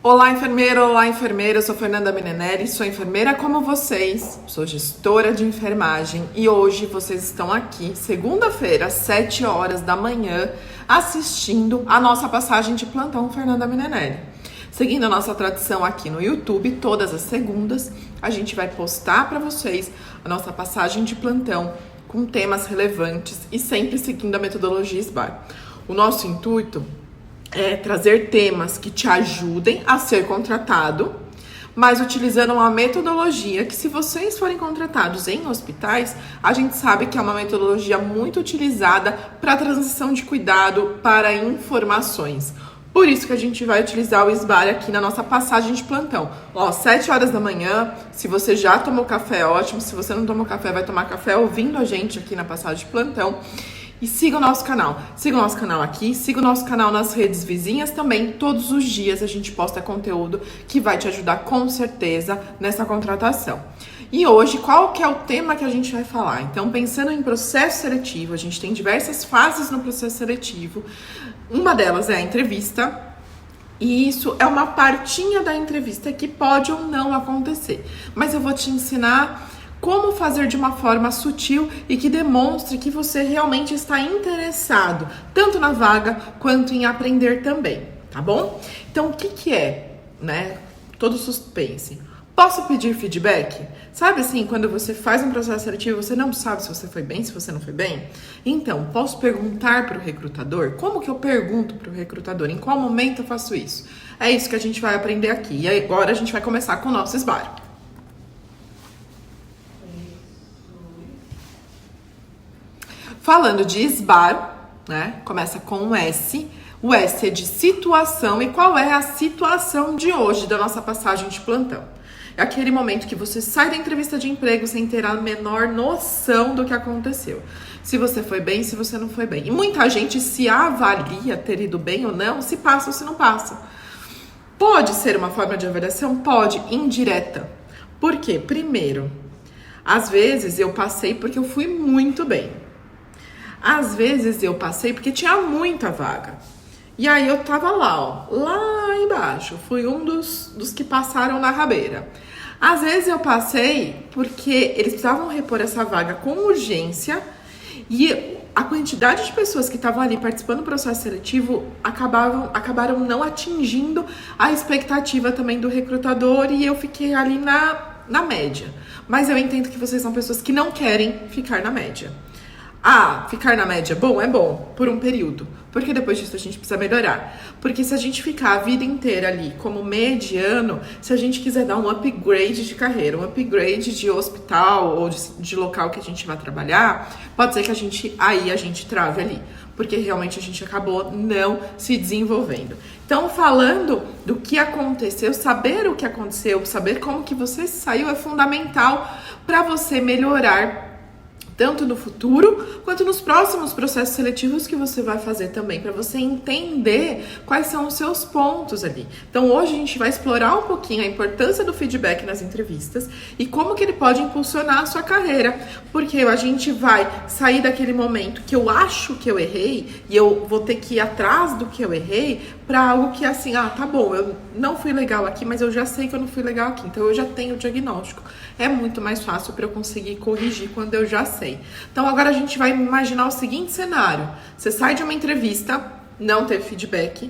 Olá, enfermeira! Olá, enfermeira! Eu sou Fernanda Menenelli, sou enfermeira como vocês, sou gestora de enfermagem e hoje vocês estão aqui, segunda-feira, às 7 horas da manhã, assistindo a nossa passagem de plantão Fernanda Menenelli. Seguindo a nossa tradição aqui no YouTube, todas as segundas, a gente vai postar para vocês a nossa passagem de plantão com temas relevantes e sempre seguindo a metodologia SBAR. O nosso intuito é trazer temas que te ajudem a ser contratado, mas utilizando uma metodologia que, se vocês forem contratados em hospitais, a gente sabe que é uma metodologia muito utilizada para transição de cuidado, para informações. Por isso que a gente vai utilizar o SBAR aqui na nossa passagem de plantão. 7 horas da manhã, se você já tomou café, ótimo. Se você não tomou café, vai tomar café ouvindo a gente aqui na passagem de plantão. E siga o nosso canal. Siga o nosso canal aqui, siga o nosso canal nas redes vizinhas também. Todos os dias a gente posta conteúdo que vai te ajudar com certeza nessa contratação. E hoje, qual que é o tema que a gente vai falar? Então, pensando em processo seletivo, a gente tem diversas fases no processo seletivo. Uma delas é a entrevista. E isso é uma partinha da entrevista que pode ou não acontecer. Mas eu vou te ensinar como fazer de uma forma sutil e que demonstre que você realmente está interessado, tanto na vaga quanto em aprender também, tá bom? Então, o que é, né? Todo suspense. Posso pedir feedback? Sabe assim, quando você faz um processo seletivo, você não sabe se você foi bem, se você não foi bem? Então, posso perguntar para o recrutador? Como que eu pergunto para o recrutador? Em qual momento eu faço isso? É isso que a gente vai aprender aqui. E agora a gente vai começar com o nosso SBAR. Falando de SBAR, né? Começa com um S. O S é de situação. E qual é a situação de hoje da nossa passagem de plantão? É aquele momento que você sai da entrevista de emprego sem ter a menor noção do que aconteceu. Se você foi bem, se você não foi bem. E muita gente se avalia ter ido bem ou não, se passa ou se não passa. Pode ser uma forma de avaliação? Pode, indireta. Por quê? Primeiro, às vezes eu passei porque eu fui muito bem. Às vezes eu passei porque tinha muita vaga. E aí eu tava lá embaixo. Fui um dos que passaram na rabeira. Às vezes eu passei porque eles precisavam repor essa vaga com urgência e a quantidade de pessoas que estavam ali participando do processo seletivo acabaram não atingindo a expectativa também do recrutador e eu fiquei ali na média. Mas eu entendo que vocês são pessoas que não querem ficar na média. Ficar na média é bom, por um período. Porque depois disso a gente precisa melhorar. Porque se a gente ficar a vida inteira ali como mediano, se a gente quiser dar um upgrade de carreira, um upgrade de hospital ou de local que a gente vai trabalhar, pode ser que a gente trave ali. Porque realmente a gente acabou não se desenvolvendo. Então, falando do que aconteceu, saber o que aconteceu, saber como que você saiu é fundamental para você melhorar tanto no futuro, quanto nos próximos processos seletivos que você vai fazer também, para você entender quais são os seus pontos ali. Então, hoje a gente vai explorar um pouquinho a importância do feedback nas entrevistas e como que ele pode impulsionar a sua carreira, porque a gente vai sair daquele momento que eu acho que eu errei e eu vou ter que ir atrás do que eu errei para algo que assim, tá bom, eu não fui legal aqui, mas eu já sei que eu não fui legal aqui, então eu já tenho o diagnóstico. É muito mais fácil para eu conseguir corrigir quando eu já sei. Então agora a gente vai imaginar o seguinte cenário. Você sai de uma entrevista, não teve feedback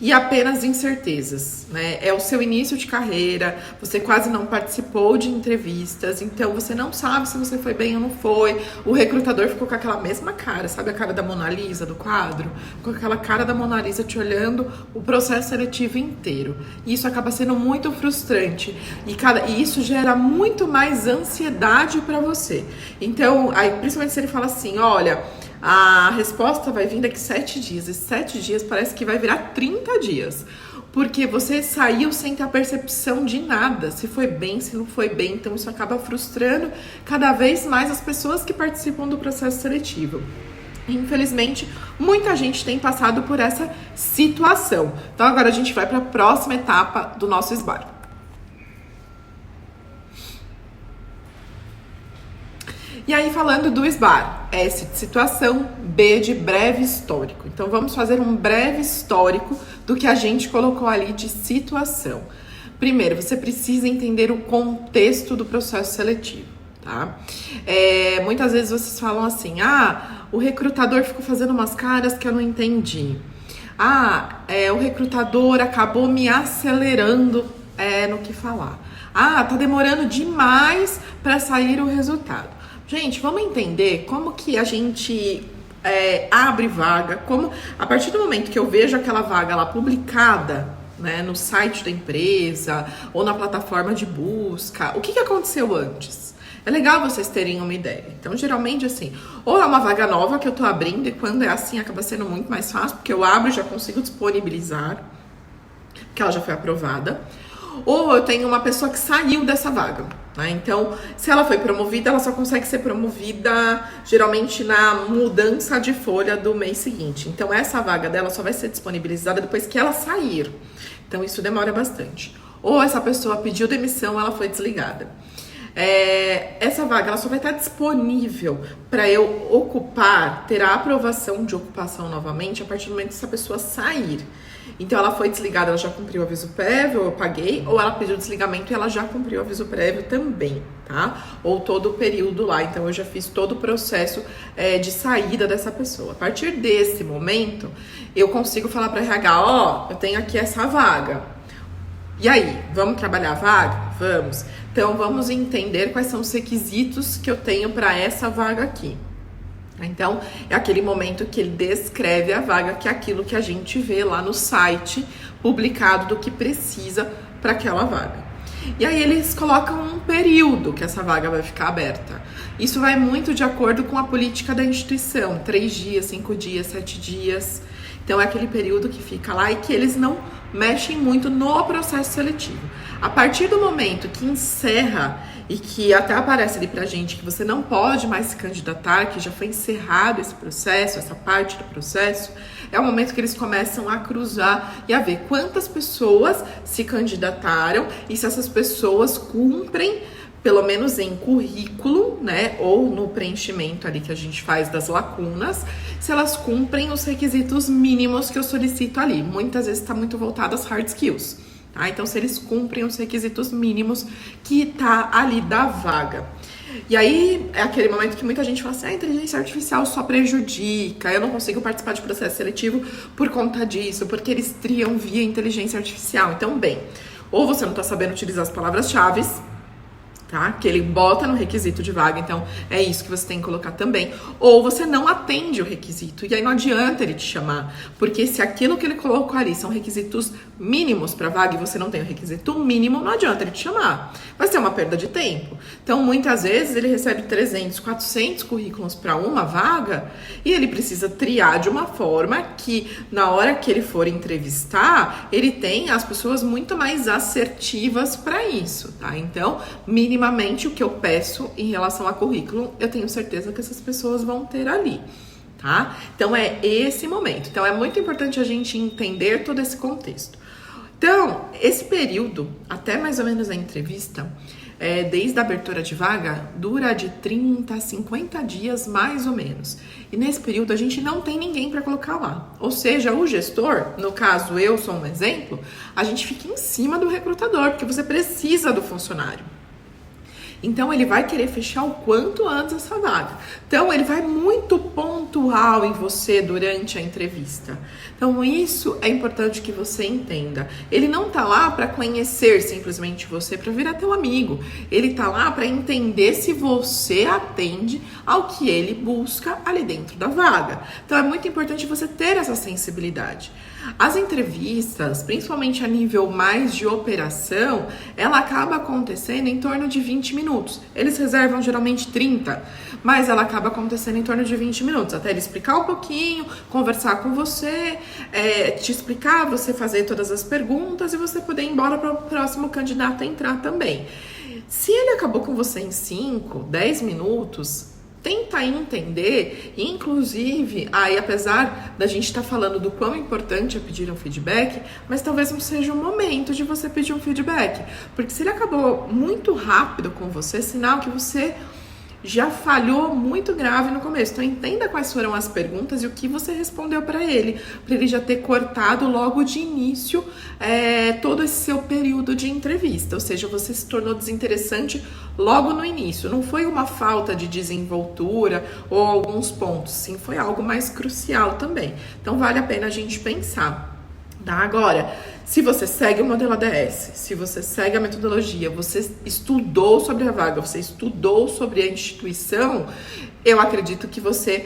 e apenas incertezas, né? É o seu início de carreira, você quase não participou de entrevistas, então você não sabe se você foi bem ou não foi. O recrutador ficou com aquela mesma cara, sabe a cara da Mona Lisa do quadro? Com aquela cara da Mona Lisa te olhando o processo seletivo inteiro. E isso acaba sendo muito frustrante e isso gera muito mais ansiedade para você. Então, aí, principalmente se ele fala assim, olha, a resposta vai vir daqui 7 dias. E 7 dias parece que vai virar 30 dias. Porque você saiu sem ter a percepção de nada. Se foi bem, se não foi bem. Então isso acaba frustrando cada vez mais as pessoas que participam do processo seletivo. Infelizmente, muita gente tem passado por essa situação. Então agora a gente vai para a próxima etapa do nosso SBAR. E aí, falando do SBAR, S de situação, B de breve histórico. Então, vamos fazer um breve histórico do que a gente colocou ali de situação. Primeiro, você precisa entender o contexto do processo seletivo, tá? Muitas vezes vocês falam assim, o recrutador ficou fazendo umas caras que eu não entendi. O recrutador acabou me acelerando no que falar. Tá demorando demais para sair o resultado. Gente, vamos entender como que a gente abre vaga, como a partir do momento que eu vejo aquela vaga lá publicada, né, no site da empresa ou na plataforma de busca, o que aconteceu antes? É legal vocês terem uma ideia. Então, geralmente, assim, ou é uma vaga nova que eu tô abrindo, e quando é assim, acaba sendo muito mais fácil, porque eu abro e já consigo disponibilizar, porque ela já foi aprovada. Ou eu tenho uma pessoa que saiu dessa vaga, né? Então, se ela foi promovida, ela só consegue ser promovida, geralmente, na mudança de folha do mês seguinte. Então, essa vaga dela só vai ser disponibilizada depois que ela sair. Então, isso demora bastante. Ou essa pessoa pediu demissão, ela foi desligada. Essa vaga ela só vai estar disponível para eu ocupar, ter a aprovação de ocupação novamente a partir do momento que essa pessoa sair. Então ela foi desligada, ela já cumpriu o aviso prévio, eu paguei, ou ela pediu desligamento e ela já cumpriu o aviso prévio também, tá? Ou todo o período lá, então eu já fiz todo o processo de saída dessa pessoa. A partir desse momento, eu consigo falar para RH, eu tenho aqui essa vaga. E aí, vamos trabalhar a vaga? Vamos. Então, vamos entender quais são os requisitos que eu tenho para essa vaga aqui. Então, é aquele momento que ele descreve a vaga, que é aquilo que a gente vê lá no site publicado do que precisa para aquela vaga. E aí, eles colocam um período que essa vaga vai ficar aberta. Isso vai muito de acordo com a política da instituição. 3 dias, 5 dias, 7 dias. Então, é aquele período que fica lá e que eles não mexem muito no processo seletivo. A partir do momento que encerra e que até aparece ali pra gente que você não pode mais se candidatar, que já foi encerrado esse processo, essa parte do processo, é o momento que eles começam a cruzar e a ver quantas pessoas se candidataram e se essas pessoas cumprem, pelo menos em currículo, né, ou no preenchimento ali que a gente faz das lacunas, se elas cumprem os requisitos mínimos que eu solicito ali. Muitas vezes está muito voltado às hard skills, tá? Então, se eles cumprem os requisitos mínimos que tá ali da vaga. E aí, é aquele momento que muita gente fala assim, a inteligência artificial só prejudica, eu não consigo participar de processo seletivo por conta disso, porque eles triam via inteligência artificial. Então, bem, ou você não tá sabendo utilizar as palavras-chave, tá? Que ele bota no requisito de vaga, então é isso que você tem que colocar também. Ou você não atende o requisito, e aí não adianta ele te chamar, porque se aquilo que ele colocou ali são requisitos mínimos para vaga e você não tem o requisito mínimo, não adianta ele te chamar. Vai ser uma perda de tempo. Então, muitas vezes, ele recebe 300, 400 currículos para uma vaga e ele precisa triar de uma forma que, na hora que ele for entrevistar, ele tenha as pessoas muito mais assertivas para isso, tá? Então, minimamente, o que eu peço em relação a currículo, eu tenho certeza que essas pessoas vão ter ali, tá? Então, é esse momento. Então, é muito importante a gente entender todo esse contexto. Então, esse período, até mais ou menos a entrevista, desde a abertura de vaga, dura de 30 a 50 dias, mais ou menos. E nesse período, a gente não tem ninguém para colocar lá. Ou seja, o gestor, no caso eu sou um exemplo, a gente fica em cima do recrutador, porque você precisa do funcionário. Então, ele vai querer fechar o quanto antes essa vaga. Então, ele vai muito pontual em você durante a entrevista. Então, isso é importante que você entenda. Ele não tá lá para conhecer simplesmente você, para virar teu amigo. Ele tá lá para entender se você atende ao que ele busca ali dentro da vaga. Então, é muito importante você ter essa sensibilidade. As entrevistas, principalmente a nível mais de operação, ela acaba acontecendo em torno de 20 minutos. Eles reservam geralmente 30, mas ela acaba acontecendo em torno de 20 minutos, até ele explicar um pouquinho, conversar com você, te explicar, você fazer todas as perguntas e você poder ir embora para o próximo candidato entrar também. Se ele acabou com você em 5, 10 minutos, tenta entender, inclusive, aí apesar da gente estar falando do quão importante é pedir um feedback, mas talvez não seja o momento de você pedir um feedback, porque se ele acabou muito rápido com você, sinal que você já falhou muito grave no começo. Então entenda quais foram as perguntas e o que você respondeu para ele já ter cortado logo de início todo esse seu período de entrevista. Ou seja, você se tornou desinteressante logo no início. Não foi uma falta de desenvoltura ou alguns pontos, sim, foi algo mais crucial também. Então vale a pena a gente pensar. Tá? Agora, se você segue o modelo ADS, se você segue a metodologia, você estudou sobre a vaga, você estudou sobre a instituição, eu acredito que você,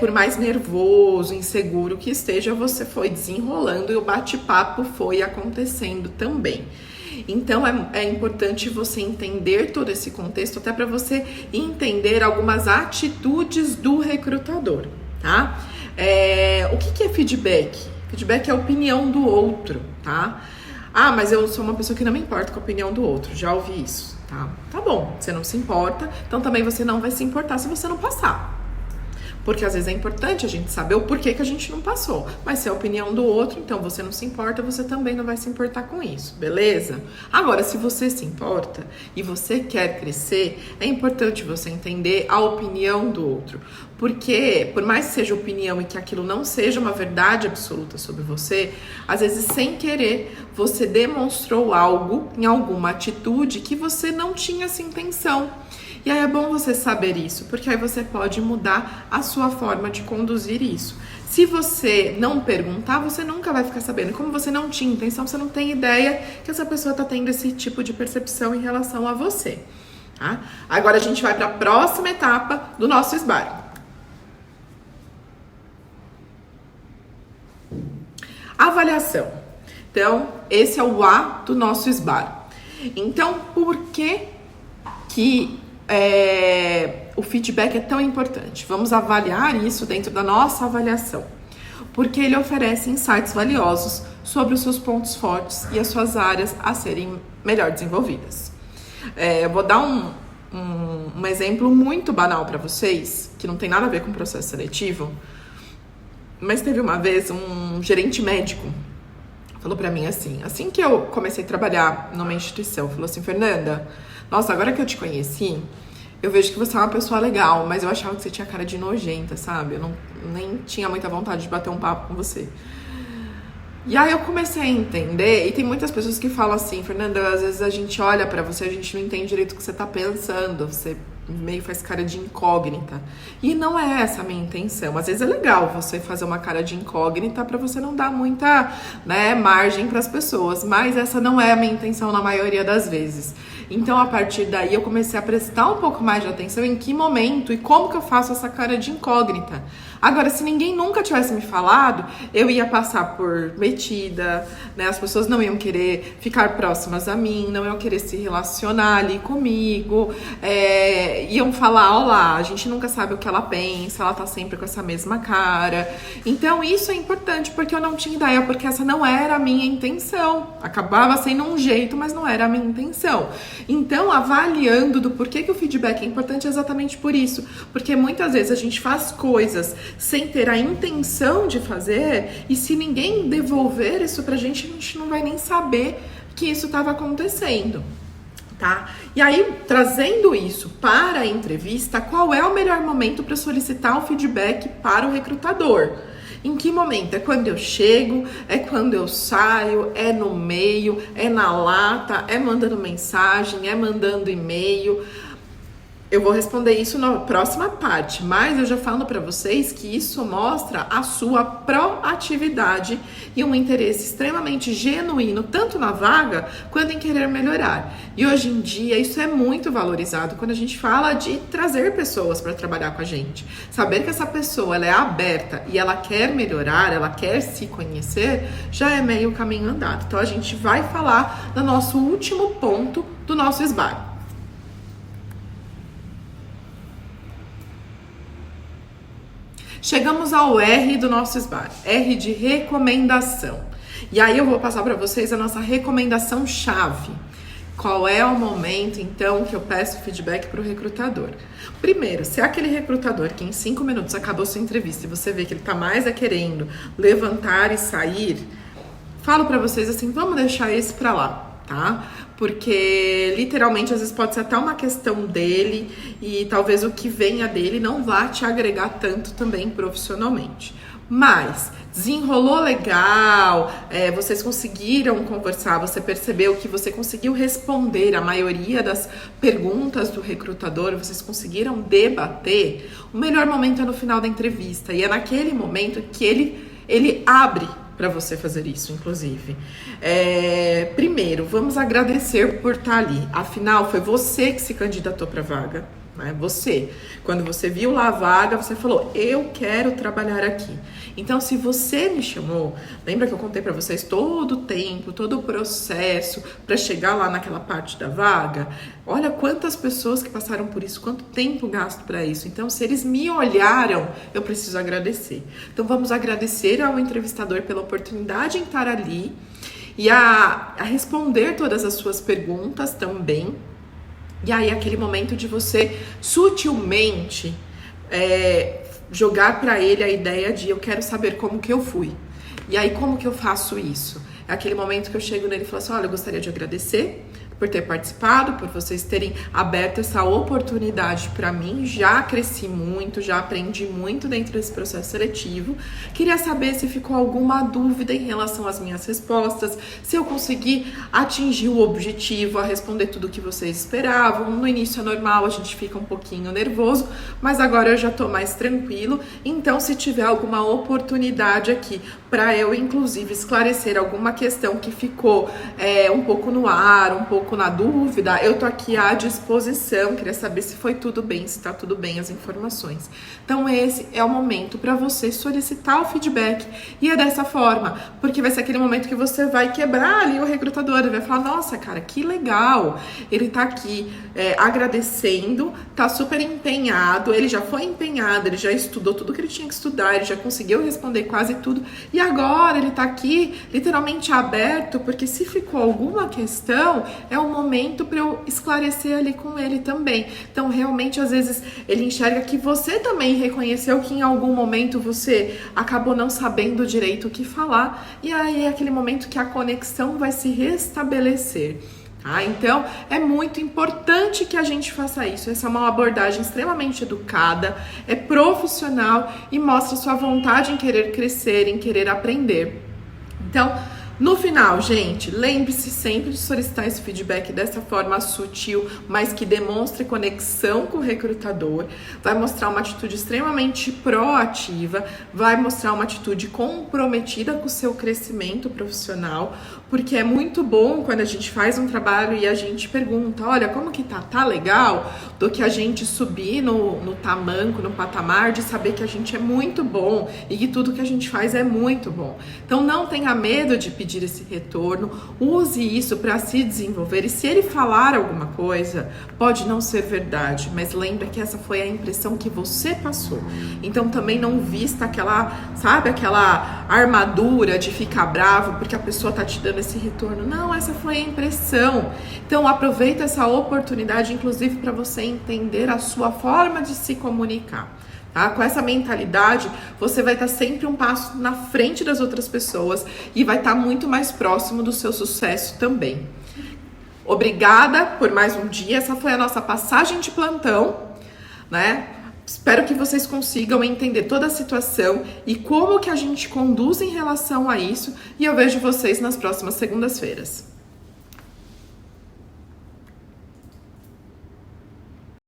por mais nervoso, inseguro que esteja, você foi desenrolando e o bate-papo foi acontecendo também. Então é importante você entender todo esse contexto, até para você entender algumas atitudes do recrutador, tá? O que é feedback? Feedback é a opinião do outro, tá? Ah, mas eu sou uma pessoa que não me importa com a opinião do outro, já ouvi isso, tá? Tá bom, você não se importa, então também você não vai se importar se você não passar. Porque às vezes é importante a gente saber o porquê que a gente não passou. Mas se é a opinião do outro, então você não se importa, você também não vai se importar com isso, beleza? Agora, se você se importa e você quer crescer, é importante você entender a opinião do outro. Porque, por mais que seja opinião e que aquilo não seja uma verdade absoluta sobre você, às vezes, sem querer, você demonstrou algo em alguma atitude que você não tinha essa intenção. E aí é bom você saber isso, porque aí você pode mudar a sua forma de conduzir isso. Se você não perguntar, você nunca vai ficar sabendo. Como você não tinha intenção, você não tem ideia que essa pessoa está tendo esse tipo de percepção em relação a você. Tá? Agora a gente vai para a próxima etapa do nosso SBAR. Avaliação. Então, esse é o A do nosso SBAR. Então, por que o feedback é tão importante? Vamos avaliar isso dentro da nossa avaliação. Porque ele oferece insights valiosos sobre os seus pontos fortes e as suas áreas a serem melhor desenvolvidas. Eu vou dar um exemplo muito banal para vocês, que não tem nada a ver com processo seletivo, mas teve uma vez um gerente médico falou pra mim assim que eu comecei a trabalhar numa instituição, falou assim: Fernanda, nossa, agora que eu te conheci, eu vejo que você é uma pessoa legal, mas eu achava que você tinha cara de nojenta, sabe? Eu nem tinha muita vontade de bater um papo com você. E aí eu comecei a entender, e tem muitas pessoas que falam assim: Fernanda, às vezes a gente olha pra você, a gente não entende direito o que você tá pensando, você meio faz cara de incógnita. E não é essa a minha intenção. Às vezes é legal você fazer uma cara de incógnita pra você não dar muita, margem pras pessoas, mas essa não é a minha intenção na maioria das vezes. Então, a partir daí, eu comecei a prestar um pouco mais de atenção em que momento e como que eu faço essa cara de incógnita. Agora, se ninguém nunca tivesse me falado, eu ia passar por metida, as pessoas não iam querer ficar próximas a mim, não iam querer se relacionar ali comigo, iam falar: olá, a gente nunca sabe o que ela pensa, ela tá sempre com essa mesma cara. Então, isso é importante, porque eu não tinha ideia, porque essa não era a minha intenção. Acabava sendo um jeito, mas não era a minha intenção. Então, avaliando do porquê que o feedback é importante é exatamente por isso. Porque muitas vezes a gente faz coisas sem ter a intenção de fazer, e se ninguém devolver isso pra gente, a gente não vai nem saber que isso estava acontecendo, tá? E aí, trazendo isso para a entrevista, qual é o melhor momento para solicitar o feedback para o recrutador? Em que momento? É quando eu chego? É quando eu saio? É no meio? É na lata? É mandando mensagem? É mandando e-mail? Eu vou responder isso na próxima parte, mas eu já falo para vocês que isso mostra a sua proatividade e um interesse extremamente genuíno, tanto na vaga quanto em querer melhorar. E hoje em dia isso é muito valorizado quando a gente fala de trazer pessoas para trabalhar com a gente. Saber que essa pessoa ela é aberta e ela quer melhorar, ela quer se conhecer, já é meio caminho andado. Então a gente vai falar do nosso último ponto do nosso SBAR. Chegamos ao R do nosso SBAR, R de recomendação. E aí eu vou passar para vocês a nossa recomendação chave. Qual é o momento, então, que eu peço feedback para o recrutador? Primeiro, se é aquele recrutador que em 5 minutos acabou sua entrevista e você vê que ele está mais querendo levantar e sair, falo para vocês assim: vamos deixar esse para lá, tá? porque literalmente às vezes pode ser até uma questão dele e talvez o que venha dele não vá te agregar tanto também profissionalmente. Mas desenrolou legal, vocês conseguiram conversar, você percebeu que você conseguiu responder a maioria das perguntas do recrutador, vocês conseguiram debater, o melhor momento é no final da entrevista, e é naquele momento que ele abre para você fazer isso, inclusive. Primeiro, vamos agradecer por estar ali, afinal foi você que se candidatou para a vaga. Você, quando você viu lá a vaga, você falou, eu quero trabalhar aqui. Então, se você me chamou, lembra que eu contei para vocês todo o tempo, todo o processo para chegar lá naquela parte da vaga? Olha quantas pessoas que passaram por isso, quanto tempo gasto para isso. Então, se eles me olharam, eu preciso agradecer. Então, vamos agradecer ao entrevistador pela oportunidade em estar ali e a responder todas as suas perguntas também. E aí, aquele momento de você sutilmente jogar para ele a ideia de eu quero saber como que eu fui. E aí, como que eu faço isso? É aquele momento que eu chego nele e falo assim, olha, eu gostaria de agradecer por ter participado, por vocês terem aberto essa oportunidade para mim. Já cresci muito, já aprendi muito dentro desse processo seletivo. Queria saber se ficou alguma dúvida em relação às minhas respostas, se eu consegui atingir o objetivo, a responder tudo o que vocês esperavam. No início é normal, a gente fica um pouquinho nervoso, mas agora eu já tô mais tranquilo. Então, se tiver alguma oportunidade aqui para eu, inclusive, esclarecer alguma questão que ficou um pouco no ar, um pouco na dúvida, eu tô aqui à disposição, queria saber se foi tudo bem, se tá tudo bem as informações. Então esse é o momento para você solicitar o feedback, e é dessa forma, porque vai ser aquele momento que você vai quebrar ali o recrutador, ele vai falar, nossa cara, que legal, ele tá aqui agradecendo, tá super empenhado, ele já foi empenhado, ele já estudou tudo que ele tinha que estudar, ele já conseguiu responder quase tudo, e agora ele tá aqui literalmente aberto, porque se ficou alguma questão, é um momento para eu esclarecer ali com ele também. Então, realmente, às vezes, ele enxerga que você também reconheceu que em algum momento você acabou não sabendo direito o que falar, e aí é aquele momento que a conexão vai se restabelecer. Então, é muito importante que a gente faça isso. Essa é uma abordagem extremamente educada, é profissional e mostra sua vontade em querer crescer, em querer aprender. Então, no final, gente, lembre-se sempre de solicitar esse feedback dessa forma sutil, mas que demonstre conexão com o recrutador, vai mostrar uma atitude extremamente proativa, vai mostrar uma atitude comprometida com o seu crescimento profissional, porque é muito bom quando a gente faz um trabalho e a gente pergunta, olha, como que tá? Tá legal? Do que a gente subir no tamanco, no patamar, de saber que a gente é muito bom e que tudo que a gente faz é muito bom. Então não tenha medo de pedir esse retorno, use isso para se desenvolver, e se ele falar alguma coisa, pode não ser verdade, mas lembra que essa foi a impressão que você passou. Então também não vista aquela armadura de ficar bravo porque a pessoa tá te dando esse retorno. Não, essa foi a impressão. Então aproveita essa oportunidade, inclusive, para você entender a sua forma de se comunicar. Com essa mentalidade, você vai estar sempre um passo na frente das outras pessoas e vai estar muito mais próximo do seu sucesso também. Obrigada por mais um dia. Essa foi a nossa passagem de plantão, né? Espero que vocês consigam entender toda a situação e como que a gente conduz em relação a isso. E eu vejo vocês nas próximas segundas-feiras.